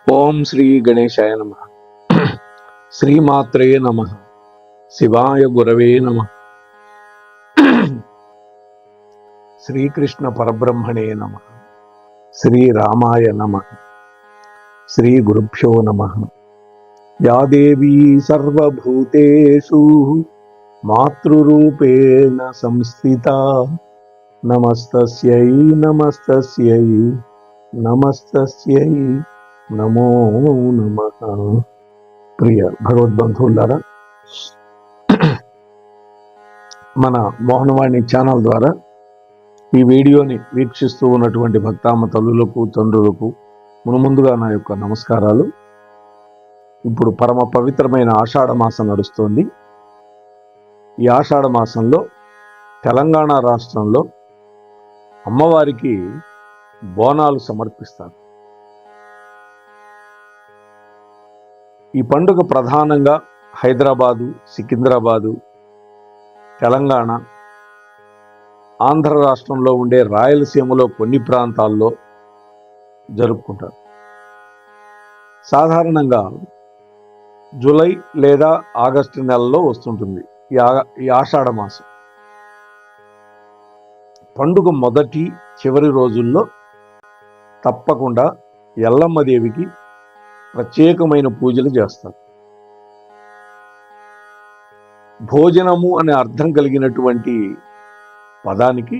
ఓం శ్రీ గణేశాయ నమ. శ్రీమాత్రే నమ. శివాయ గురవే నమ. శ్రీకృష్ణ పరబ్రహ్మణే నమ. శ్రీరామాయ నమ. శ్రీ గురుభ్యో నమ. యా దేవీ సర్వభూతేషు మాతృరూపేణ సంస్థితా నమస్తస్యై నమస్తస్యై నమస్తస్యై నమో నమః. ప్రియ భగవద్బంధువులారా, మన మోహనవాణి ఛానల్ ద్వారా ఈ వీడియోని వీక్షిస్తూ ఉన్నటువంటి భక్తామ తల్లులకు తండ్రులకు మునుముందుగా నా యొక్క నమస్కారాలు. ఇప్పుడు పరమ పవిత్రమైన ఆషాఢ మాసం నడుస్తోంది. ఈ ఆషాఢ మాసంలో తెలంగాణ రాష్ట్రంలో అమ్మవారికి బోనాలు సమర్పిస్తారు. ఈ పండుగ ప్రధానంగా హైదరాబాదు, సికింద్రాబాదు, తెలంగాణ, ఆంధ్ర రాష్ట్రంలో ఉండే రాయలసీమలో కొన్ని ప్రాంతాల్లో జరుపుకుంటారు. సాధారణంగా జూలై లేదా ఆగస్టు నెలలో వస్తుంటుంది ఈ ఆషాఢ మాసం. పండుగ మొదటి చివరి రోజుల్లో తప్పకుండా ఎల్లమ్మదేవికి ప్రత్యేకమైన పూజలు చేస్తారు. భోజనము అనే అర్థం కలిగినటువంటి పదానికి,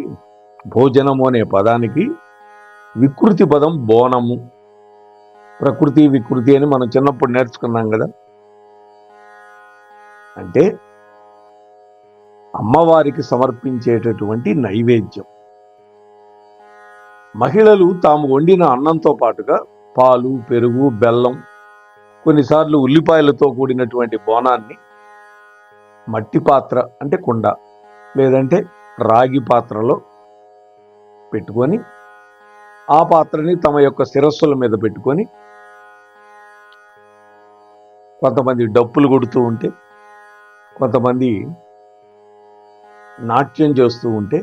భోజనము అనే పదానికి వికృతి పదం బోనము. ప్రకృతి వికృతి అని మనం చిన్నప్పుడు నేర్చుకున్నాం కదా. అంటే అమ్మవారికి సమర్పించేటటువంటి నైవేద్యం. మహిళలు తాము వండిన అన్నంతో పాటుగా పాలు, పెరుగు, బెల్లం, కొన్నిసార్లు ఉల్లిపాయలతో కూడినటువంటి బోనాన్ని మట్టి పాత్ర అంటే కుండ లేదంటే రాగి పాత్రలో పెట్టుకొని ఆ పాత్రని తమ యొక్క శిరస్సుల మీద పెట్టుకొని కొంతమంది డప్పులు కొడుతూ ఉంటే, కొంతమంది నాట్యం చేస్తూ ఉంటే,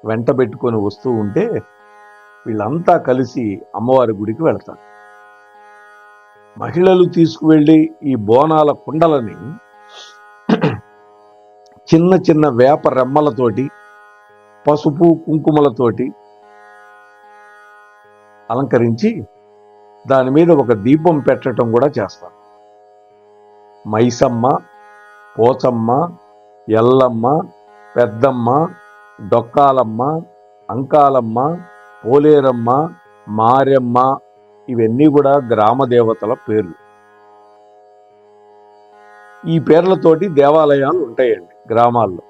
వెంట పెట్టుకొని వస్తూ ఉంటే వీళ్ళంతా కలిసి అమ్మవారి గుడికి వెళతారు. మహిళలు తీసుకువెళ్ళి ఈ బోనాల కుండలని చిన్న చిన్న వేప రెమ్మలతోటి, పసుపు కుంకుమలతోటి అలంకరించి దాని మీద ఒక దీపం పెట్టడం కూడా చేస్తారు. మైసమ్మ, పోచమ్మ, ఎల్లమ్మ, పెద్దమ్మ, డొక్కాలమ్మ, అంకాలమ్మ, పోలేరమ్మ, మారెమ్మ, ఇవన్నీ కూడా గ్రామ దేవతల పేర్లు. ఈ పేర్లతోటి దేవాలయాలు ఉంటాయండి గ్రామాల్లో.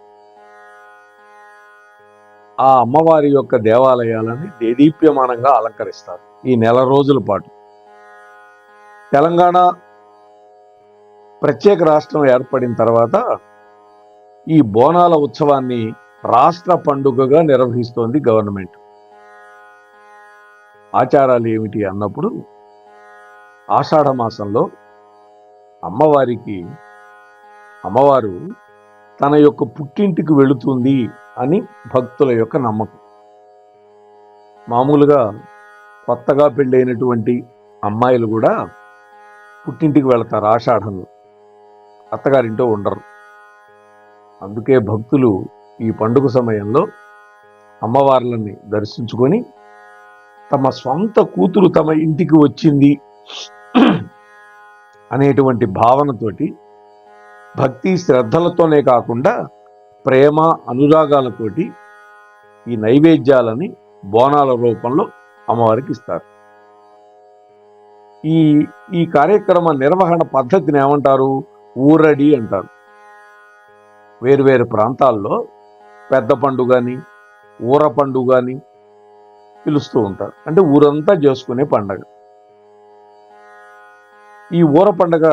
ఆ అమ్మవారి యొక్క దేవాలయాలని దేదీప్యమానంగా అలంకరిస్తారు ఈ నెల రోజుల పాటు. తెలంగాణ ప్రత్యేక రాష్ట్రం ఏర్పడిన తర్వాత ఈ బోనాల ఉత్సవాన్ని రాష్ట్ర పండుగగా నిర్వహిస్తోంది గవర్నమెంట్. ఆచారాలు ఏమిటి అన్నప్పుడు, ఆషాఢ మాసంలో అమ్మవారు తన యొక్క పుట్టింటికి వెళుతుంది అని భక్తుల యొక్క నమ్మకం. మామూలుగా కొత్తగా పెళ్ళైనటువంటి అమ్మాయిలు కూడా పుట్టింటికి వెళతారు ఆషాఢంలో, అత్తగారింటో ఉండరు. అందుకే భక్తులు ఈ పండుగ సమయంలో అమ్మవార్లని దర్శించుకొని తమ స్వంత కూతురు తమ ఇంటికి వచ్చింది అనేటువంటి భావనతోటి, భక్తి శ్రద్ధలతోనే కాకుండా ప్రేమ అనురాగాలతోటి ఈ నైవేద్యాలని బోనాల రూపంలో అమ్మవారికి ఇస్తారు. ఈ కార్యక్రమ నిర్వహణ పద్ధతిని ఏమంటారు? ఊరడి అంటారు. వేరువేరు ప్రాంతాల్లో పెద్ద పండుగ అని, ఊర పండుగ అని పిలుస్తూ ఉంటారు. అంటే ఊరంతా చేసుకునే పండగ. ఈ ఊర పండగ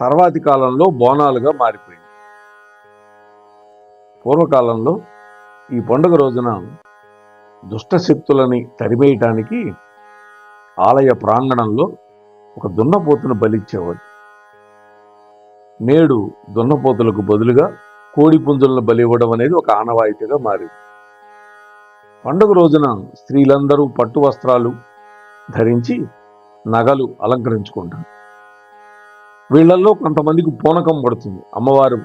తర్వాతి కాలంలో బోనాలుగా మారిపోయింది. పూర్వకాలంలో ఈ పండుగ రోజున దుష్టశక్తులని తరిమేయటానికి ఆలయ ప్రాంగణంలో ఒక దున్నపోతును బలిచ్చేవాడు. నేడు దున్నపోతులకు బదులుగా కోడి పుంజులను బలి ఇవ్వడం అనేది ఒక ఆనవాయితీగా మారింది. పండుగ రోజున స్త్రీలందరూ పట్టు వస్త్రాలు ధరించి నగలు అలంకరించుకుంటారు. వీళ్ళల్లో కొంతమందికి పూనకం పడుతుంది, అమ్మవారు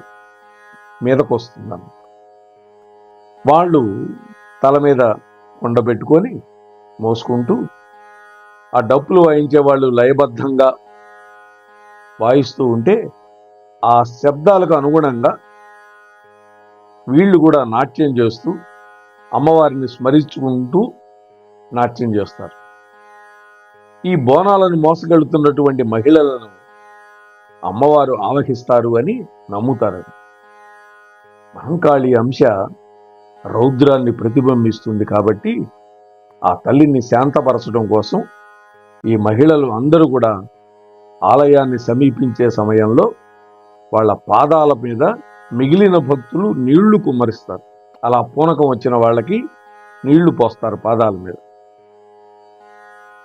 మీదకు వస్తుందని. వాళ్ళు తల మీద కొండబెట్టుకొని మోసుకుంటూ ఆ డప్పులు వాయించే వాళ్ళు లయబద్ధంగా వాయిస్తూ ఉంటే ఆ శబ్దాలకు అనుగుణంగా వీళ్ళు కూడా నాట్యం చేస్తూ అమ్మవారిని స్మరించుకుంటూ నాట్యం చేస్తారు. ఈ బోనాలను మోసగలుగుతున్నటువంటి మహిళలను అమ్మవారు ఆవహిస్తారు అని నమ్ముతారు. మహంకాళి అంశ రౌద్రాన్ని ప్రతిబింబిస్తుంది కాబట్టి ఆ తల్లిని శాంతపరచడం కోసం ఈ మహిళలు అందరూ కూడా ఆలయాన్ని సమీపించే సమయంలో వాళ్ళ పాదాల మీద మిగిలిన భక్తులు నీళ్లు కుమ్మరిస్తారు. అలా పూనకం వచ్చిన వాళ్ళకి నీళ్లు పోస్తారు పాదాల మీద.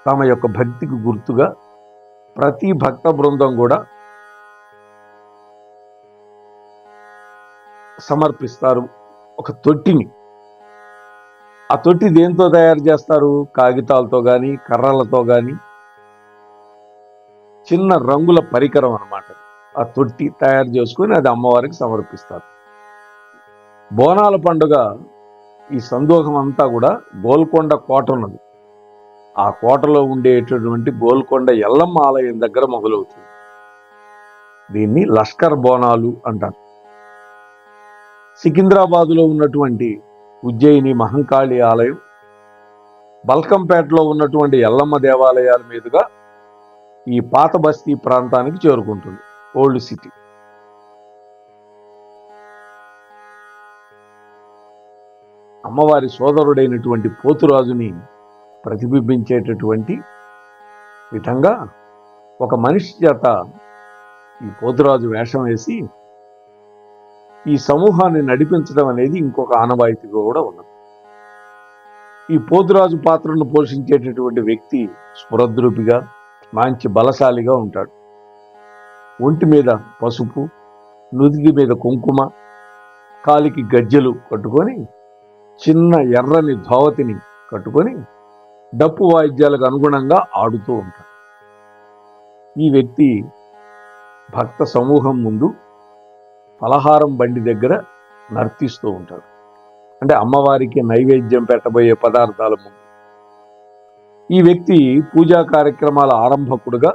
తమ యొక్క భక్తికి గుర్తుగా ప్రతి భక్త బృందం కూడా సమర్పిస్తారు ఒక తొట్టిని. ఆ తొట్టి దేంతో తయారు చేస్తారు? కాగితాలతో కానీ కర్రలతో కానీ, చిన్న రంగుల పరికరం అన్నమాట. ఆ తొట్టి తయారు చేసుకుని అది అమ్మవారికి సమర్పిస్తారు. బోనాల పండుగ ఈ సందోహం అంతా కూడా గోల్కొండ కోట ఉన్నది. ఆ కోటలో ఉండేటటువంటి గోల్కొండ ఎల్లమ్మ ఆలయం దగ్గర మొదలవుతుంది. దీన్ని లష్కర్ బోనాలు అంటారు. సికింద్రాబాదులో ఉన్నటువంటి ఉజ్జయిని మహంకాళి ఆలయం, బల్కంపేటలో ఉన్నటువంటి ఎల్లమ్మ దేవాలయాల మీదుగా ఈ పాత బస్తీ ప్రాంతానికి చేరుకుంటుంది, ఓల్డ్ సిటీ. అమ్మవారి సోదరుడైనటువంటి పోతురాజుని ప్రతిబింబించేటటువంటి విధంగా ఒక మనిషి చేత ఈ పోతురాజు వేషం వేసి ఈ సమూహాన్ని నడిపించడం అనేది ఇంకొక ఆనవాయితీగా కూడా ఉన్నది. ఈ పోతురాజు పాత్రను పోషించేటటువంటి వ్యక్తి స్ఫురద్రూపిగా, మంచి బలశాలిగా ఉంటాడు. ఒంటి మీద పసుపు, నుదిగి మీద కుంకుమ, కాలికి గజ్జెలు కట్టుకొని, చిన్న ఎర్రని ధోవతిని కట్టుకొని డప్పు వాయిద్యాలకు అనుగుణంగా ఆడుతూ ఉంటాడు. ఈ వ్యక్తి భక్త సమూహం ముందు ఫలహారం బండి దగ్గర నర్తిస్తూ ఉంటాడు. అంటే అమ్మవారికి నైవేద్యం పెట్టబోయే పదార్థాల ముందు. ఈ వ్యక్తి పూజా కార్యక్రమాల ఆరంభకుడుగా,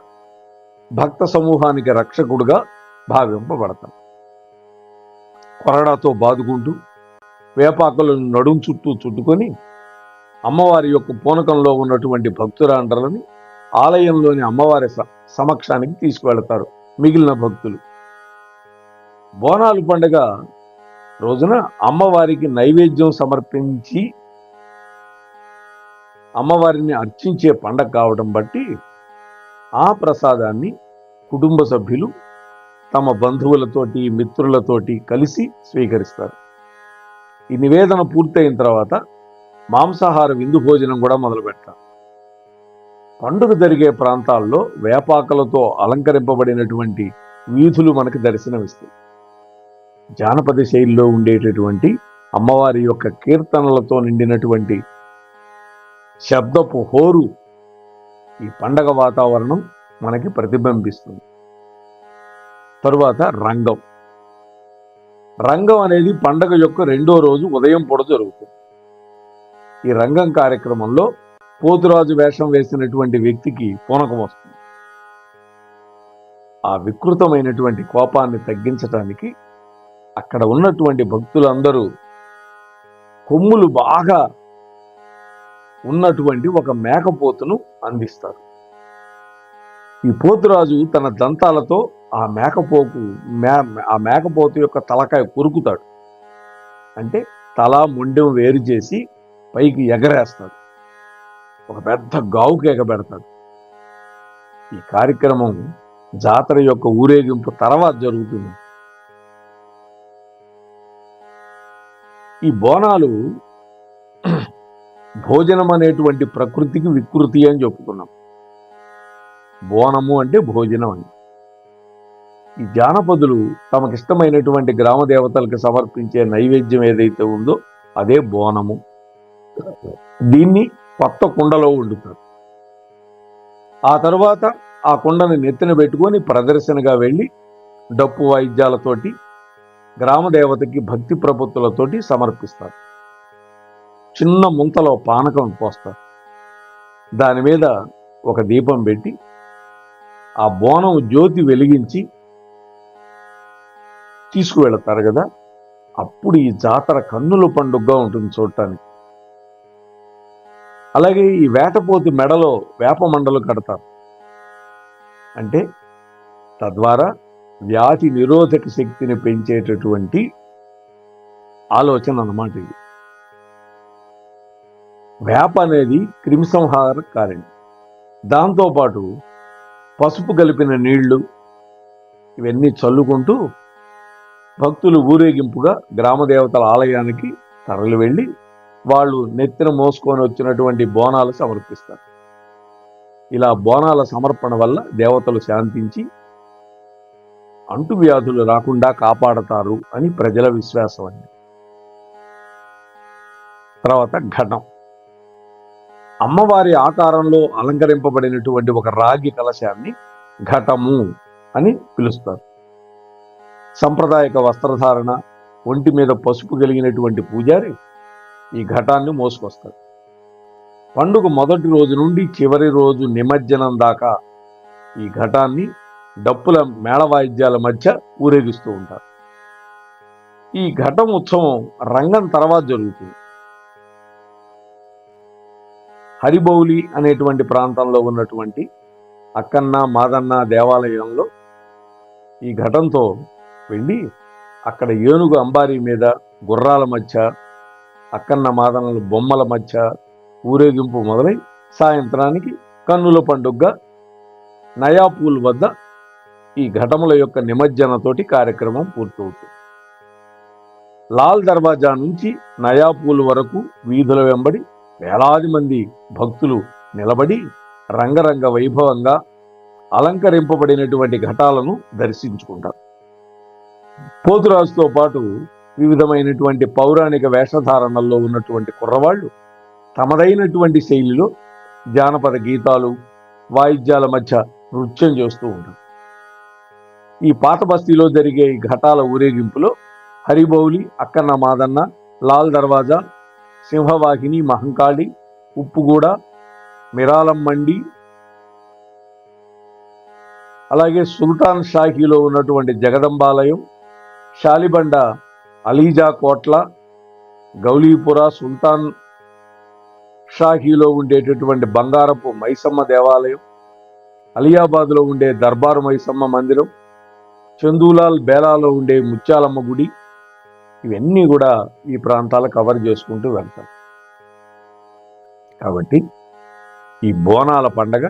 భక్త సమూహానికి రక్షకుడుగా భావింపబడతాడు. కొరడాతో బాదుకుంటూ వేపాకులను నడుం చుట్టూ చుట్టుకొని అమ్మవారి యొక్క పూనకంలో ఉన్నటువంటి భక్తురాండ్రలని ఆలయంలోని అమ్మవారి సమక్షానికి తీసుకువెళతారు మిగిలిన భక్తులు. బోనాలు పండుగ రోజున అమ్మవారికి నైవేద్యం సమర్పించి అమ్మవారిని అర్చించే పండగ కావడం బట్టి ఆ ప్రసాదాన్ని కుటుంబ సభ్యులు తమ బంధువులతోటి, మిత్రులతోటి కలిసి స్వీకరిస్తారు. ఈ నివేదన పూర్తయిన తర్వాత మాంసాహార విందు భోజనం కూడా మొదలు పెడతారు. పండుగ జరిగే ప్రాంతాల్లో వేపాకలతో అలంకరింపబడినటువంటి వీధులు మనకు దర్శనమిస్తాయి. జానపద శైలిలో ఉండేటటువంటి అమ్మవారి యొక్క కీర్తనలతో నిండినటువంటి శబ్దపు హోరు ఈ పండగ వాతావరణం మనకి ప్రతిబింబిస్తుంది. తరువాత రంగం. రంగం అనేది పండగ యొక్క రెండో రోజు ఉదయం పూట జరుగుతుంది. ఈ రంగం కార్యక్రమంలో పోతురాజు వేషం వేసినటువంటి వ్యక్తికి పూనకం వస్తుంది. ఆ వికృతమైనటువంటి కోపాన్ని తగ్గించటానికి అక్కడ ఉన్నటువంటి భక్తులందరూ కొమ్ములు బాగా ఉన్నటువంటి ఒక మేకపోతును అందిస్తారు. ఈ పోతురాజు తన దంతాలతో ఆ మేకపోతు యొక్క తలకాయ కొరుకుతాడు. అంటే తల మొండెం వేరు చేసి పైకి ఎగరేస్తాడు, ఒక పెద్ద గావుకి ఎగబెడతాడు. ఈ కార్యక్రమం జాతర యొక్క ఊరేగింపు తర్వాత జరుగుతుంది. ఈ బోనాలు భోజనం అనేటువంటి ప్రకృతికి వికృతి అని చెప్పుకున్నాం. బోనము అంటే భోజనం అని. ఈ జానపదులు తమకిష్టమైనటువంటి గ్రామ దేవతలకు సమర్పించే నైవేద్యం ఏదైతే ఉందో అదే బోనము. దీన్ని కొత్త కుండలో వండుతారు. ఆ తరువాత ఆ కుండని నెత్తిన పెట్టుకొని ప్రదర్శనగా వెళ్ళి డప్పు వాయిద్యాలతోటి గ్రామ దేవతకి భక్తి ప్రపత్తులతోటి సమర్పిస్తారు. చిన్న ముంతలో పానకం పోస్తారు. దాని మీద ఒక దీపం పెట్టి ఆ బోనం జ్యోతి వెలిగించి తీసుకువెళతారు కదా, అప్పుడు ఈ జాతర కన్నుల పండుగగా ఉంటుంది చూడటానికి. అలాగే ఈ వేటపోతు మెడలో వేప మండలు కడతారు. అంటే తద్వారా వ్యాధి నిరోధక శక్తిని పెంచేటటువంటి ఆలోచన అన్నమాట ఇది. వేప అనేది క్రిమిసంహారకారిణి. దాంతోపాటు పసుపు కలిపిన నీళ్లు ఇవన్నీ చల్లుకుంటూ భక్తులు ఊరేగింపుగా గ్రామదేవతల ఆలయానికి తరలి వెళ్ళి వాళ్ళు నెత్తిన మోసుకొని వచ్చినటువంటి బోనాలు సమర్పిస్తారు. ఇలా బోనాల సమర్పణ వల్ల దేవతలు శాంతించి అంటువ్యాధులు రాకుండా కాపాడతారు అని ప్రజల విశ్వాసం అండి. తర్వాత ఘటం. అమ్మవారి ఆకారంలో అలంకరింపబడినటువంటి ఒక రాగి కలశాన్ని ఘటము అని పిలుస్తారు. సంప్రదాయక వస్త్రధారణ, ఒంటి మీద పసుపు కలిగినటువంటి పూజారి ఈ ఘటాన్ని మోసుకొస్తారు. పండుగ మొదటి రోజు నుండి చివరి రోజు నిమజ్జనం దాకా ఈ ఘటాన్ని డప్పుల మేళవాయిద్యాల మధ్య ఊరేగిస్తూ ఉంటారు. ఈ ఘటం ఉత్సవం రంగం తర్వాత జరుగుతుంది. హరిబౌలి అనేటువంటి ప్రాంతంలో ఉన్నటువంటి అక్కన్న మాదన్న దేవాలయంలో ఈ ఘటంతో వెళ్ళి అక్కడ ఏనుగు అంబారీ మీద గుర్రాల మధ్య అక్కన్న మాదన్నల బొమ్మల మధ్య ఊరేగింపు మొదలై సాయంత్రానికి కన్నుల పండుగగా నయాపూల్ వద్ద ఈ ఘటముల యొక్క నిమజ్జనతోటి కార్యక్రమం పూర్తవుతుంది. లాల్ దర్వాజా నుంచి నయాపూల్ వరకు వీధుల వెంబడి వేలాది మంది భక్తులు నిలబడి రంగరంగ వైభవంగా అలంకరింపబడినటువంటి ఘటాలను దర్శించుకుంటారు. పోతురాజుతో పాటు వివిధమైనటువంటి పౌరాణిక వేషధారణల్లో ఉన్నటువంటి కుర్రవాళ్ళు తమదైనటువంటి శైలిలో జానపద గీతాలు వాయిద్యాల మధ్య నృత్యం చేస్తూ ఉంటారు. ఈ పాత బస్తీలో జరిగే ఈ ఘటాల ఊరేగింపులో హరిబౌలి, అక్కన్న మాదన్న, లాల్ దర్వాజా, సింహవాహిని, మహంకాళి, ఉప్పుగూడ, మిరాలం మండి, అలాగే సుల్తాన్ షాహీలో ఉన్నటువంటి జగదంబాలయం, షాలిబండ అలీజా కోట్ల, గౌలీపుర, సుల్తాన్ షాహీలో ఉండేటటువంటి బంగారపు మైసమ్మ దేవాలయం, అలియాబాద్లో ఉండే దర్బారు మైసమ్మ మందిరం, చందూలాల్ బేలాలో ఉండే ముత్యాలమ్మ గుడి, ఇవన్నీ కూడా ఈ ప్రాంతాలు కవర్ చేసుకుంటూ వెళ్తాం. కాబట్టి ఈ బోనాల పండగ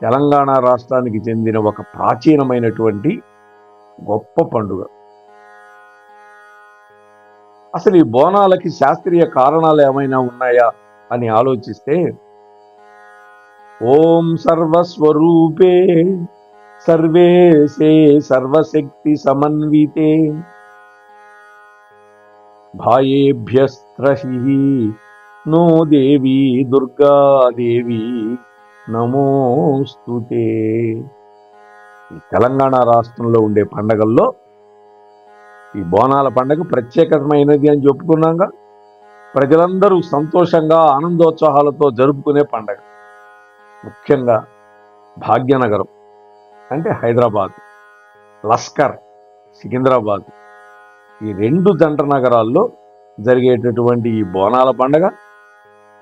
తెలంగాణ రాష్ట్రానికి చెందిన ఒక ప్రాచీనమైనటువంటి గొప్ప పండుగ. అసలు ఈ బోనాలకి శాస్త్రీయ కారణాలు ఏమైనా ఉన్నాయా అని ఆలోచిస్తే, ఓం సర్వస్వరూపే సర్వేశే సర్వశక్తి సమన్వితే భాయేభ్యస్త్రహి నో దేవి దుర్గాదేవి నమోస్తుతే. ఈ తెలంగాణ రాష్ట్రంలో ఉండే పండగల్లో ఈ బోనాల పండగ ప్రత్యేకమైనది అని చెప్పుకున్నాగా. ప్రజలందరూ సంతోషంగా ఆనందోత్సాహాలతో జరుపుకునే పండగ. ముఖ్యంగా భాగ్యనగరం అంటే హైదరాబాద్, లస్కర్ సికింద్రాబాద్, ఈ రెండు జంట నగరాల్లో జరిగేటటువంటి ఈ బోనాల పండగ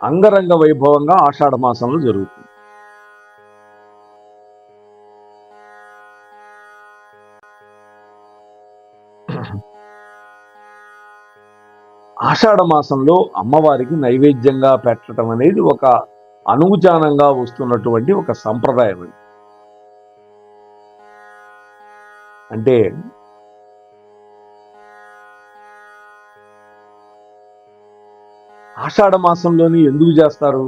అంగరంగ వైభవంగా ఆషాఢ మాసంలో జరుగుతుంది. ఆషాఢ మాసంలో అమ్మవారికి నైవేద్యంగా పెట్టడం అనేది ఒక అనుచానంగా వస్తున్నటువంటి ఒక సంప్రదాయం. అంటే ఆషాఢ మాసంలోని ఎందుకు చేస్తారు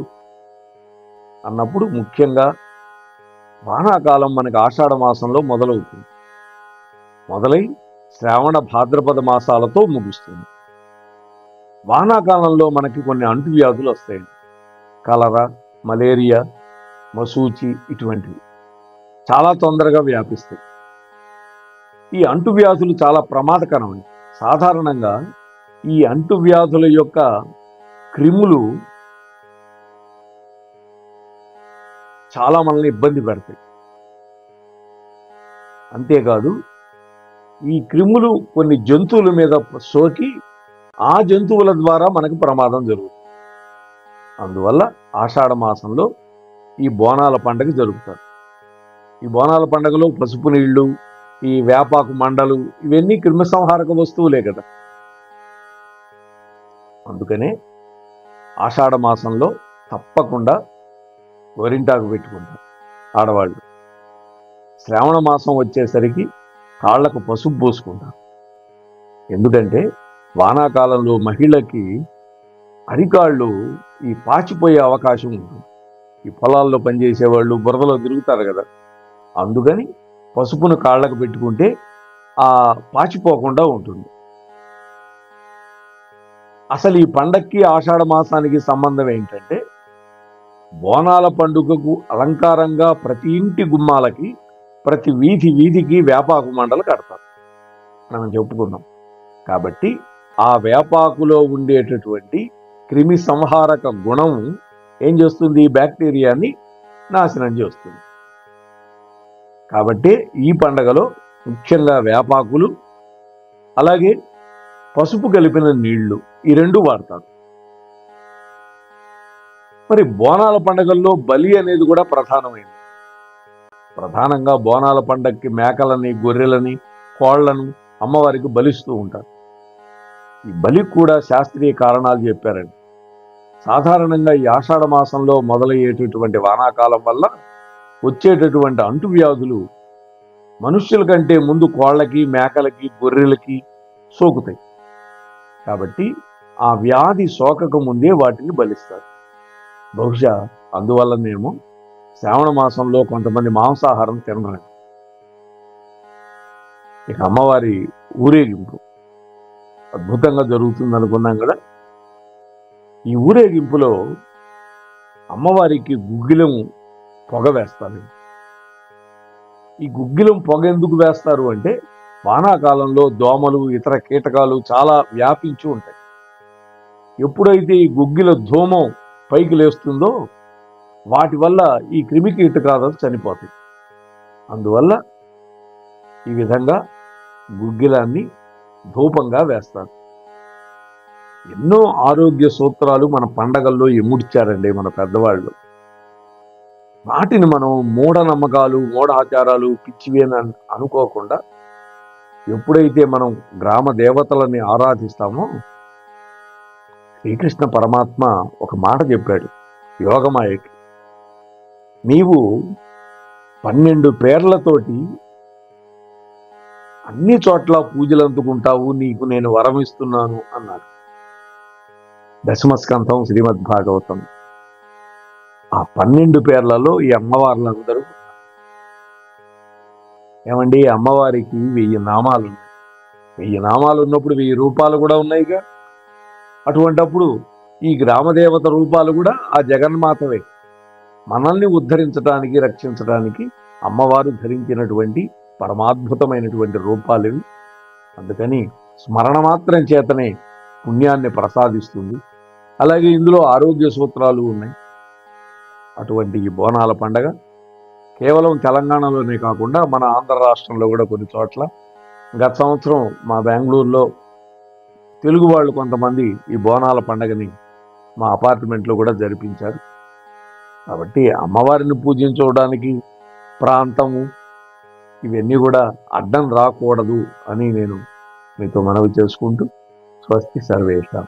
అన్నప్పుడు, ముఖ్యంగా వానాకాలం మనకి ఆషాఢ మాసంలో మొదలవుతుంది. మొదలై శ్రావణ భాద్రపద మాసాలతో ముగుస్తుంది. వానాకాలంలో మనకి కొన్ని అంటువ్యాధులు వస్తాయి. కలరా, మలేరియా, మసూచి ఇటువంటివి చాలా తొందరగా వ్యాపిస్తాయి. ఈ అంటువ్యాధులు చాలా ప్రమాదకరమైనవి. సాధారణంగా ఈ అంటువ్యాధుల యొక్క క్రిములు చాలా మనల్ని ఇబ్బంది పెడతాయి. అంతేకాదు ఈ క్రిములు కొన్ని జంతువుల మీద సోకి ఆ జంతువుల ద్వారా మనకు ప్రమాదం జరుగుతుంది. అందువల్ల ఆషాఢ మాసంలో ఈ బోనాల పండుగ జరుపుతారు. ఈ బోనాల పండుగలో పసుపు నీళ్లు, ఈ వేపాకు మండలు ఇవన్నీ క్రిమిసంహారక వస్తువులే కదా. అందుకనే ఆషాఢ మాసంలో తప్పకుండా గోరింటాకు పెట్టుకుంటారు ఆడవాళ్ళు. శ్రావణ మాసం వచ్చేసరికి కాళ్లకు పసుపు పోసుకుంటారు. ఎందుకంటే వానాకాలంలో మహిళకి అరికాళ్ళు ఈ పాచిపోయే అవకాశం ఉంటుంది. ఈ పొలాల్లో పనిచేసేవాళ్ళు బురదలో తిరుగుతారు కదా, అందుకని పసుపును కాళ్ళకు పెట్టుకుంటే ఆ పాచిపోకుండా ఉంటుంది. అసలు ఈ పండక్కి ఆషాఢ మాసానికి సంబంధం ఏంటంటే, బోనాల పండుగకు అలంకారంగా ప్రతి ఇంటి గుమ్మాలకి, ప్రతి వీధికి వేపాకు మండలు కడతారు మనం చెప్పుకున్నాం. కాబట్టి ఆ వేపాకులో ఉండేటటువంటి క్రిమి సంహారక గుణం ఏం చేస్తుంది? బ్యాక్టీరియాని నాశనం చేస్తుంది. కాబట్టి ఈ పండగలో ముఖ్యంగా వేపాకులు, అలాగే పసుపు కలిపిన నీళ్లు, ఈ రెండు వాడతారు. మరి బోనాల పండుగల్లో బలి అనేది కూడా ప్రధానమైనది. ప్రధానంగా బోనాల పండగకి మేకలని, గొర్రెలని, కోళ్లను అమ్మవారికి బలిస్తూ ఉంటారు. ఈ బలి కూడా శాస్త్రీయ కారణాలు చెప్పారండి. సాధారణంగా ఈ ఆషాఢ మాసంలో మొదలయ్యేటటువంటి వానాకాలం వల్ల వచ్చేటటువంటి అంటువ్యాధులు మనుష్యుల కంటే ముందు కోళ్లకి, మేకలకి, గొర్రెలకి సోకుతాయి. కాబట్టి ఆ వ్యాధి సోకక ముందే వాటిని బలిస్తారు. బహుశా అందువల్లనేమో శ్రావణ మాసంలో కొంతమంది మాంసాహారం తినరు. ఇక అమ్మవారి ఊరేగింపు అద్భుతంగా జరుగుతుంది అనుకున్నాం కదా. ఈ ఊరేగింపులో అమ్మవారికి గుగ్గిలం పొగ వేస్తారు. ఈ గుగ్గిలం పొగ ఎందుకు వేస్తారు అంటే, వానాకాలంలో దోమలు, ఇతర కీటకాలు చాలా వ్యాపించి ఉంటాయి. ఎప్పుడైతే ఈ గుగ్గిల ధూమం పైకి లేస్తుందో వాటి వల్ల ఈ క్రిమి కీటకాలు చనిపోతాయి. అందువల్ల ఈ విధంగా గుగ్గిలాన్ని ధూపంగా వేస్తారు. ఎన్నో ఆరోగ్య సూత్రాలు మన పండగల్లో ఎముడిచారండి మన పెద్దవాళ్ళు. వాటిని మనం మూఢనమ్మకాలు, మూఢాచారాలు, పిచ్చివి అని అనుకోకుండా ఎప్పుడైతే మనం గ్రామ దేవతలని ఆరాధిస్తామో, శ్రీకృష్ణ పరమాత్మ ఒక మాట చెప్పాడు యోగమాయకి, నీవు 12 పేర్లతోటి అన్ని చోట్ల పూజలు అందుకుంటావు, నీకు నేను వరం ఇస్తున్నాను అన్నాడు. దశమస్కంధం శ్రీమద్ భాగవతం. ఆ 12 పేర్లలో ఈ అమ్మవార్లందరూ ఏమండి, అమ్మవారికి 1000 నామాలు ఉన్నాయి. 1000 నామాలు ఉన్నప్పుడు 1000 రూపాలు కూడా ఉన్నాయిగా. అటువంటప్పుడు ఈ గ్రామదేవత రూపాలు కూడా ఆ జగన్మాతవే. మనల్ని ఉద్ధరించడానికి, రక్షించడానికి అమ్మవారు ధరించినటువంటి పరమాద్భుతమైనటువంటి రూపాలు ఇవి. అందుకని స్మరణ మాత్రం చేతనే పుణ్యాన్ని ప్రసాదిస్తుంది. అలాగే ఇందులో ఆరోగ్య సూత్రాలు ఉన్నాయి. అటువంటి ఈ బోనాల పండగ కేవలం తెలంగాణలోనే కాకుండా మన ఆంధ్ర రాష్ట్రంలో కూడా కొన్ని చోట్ల, గత సంవత్సరం మా బెంగళూరులో తెలుగు వాళ్ళు కొంతమంది ఈ బోనాల పండగని మా అపార్ట్మెంట్లో కూడా జరిపించారు. కాబట్టి అమ్మవారిని పూజించుకోవడానికి ప్రాంతము ఇవన్నీ కూడా అడ్డం రాకూడదు అని నేను మీతో మనవి చేసుకుంటూ స్వస్తి సర్వేషాం.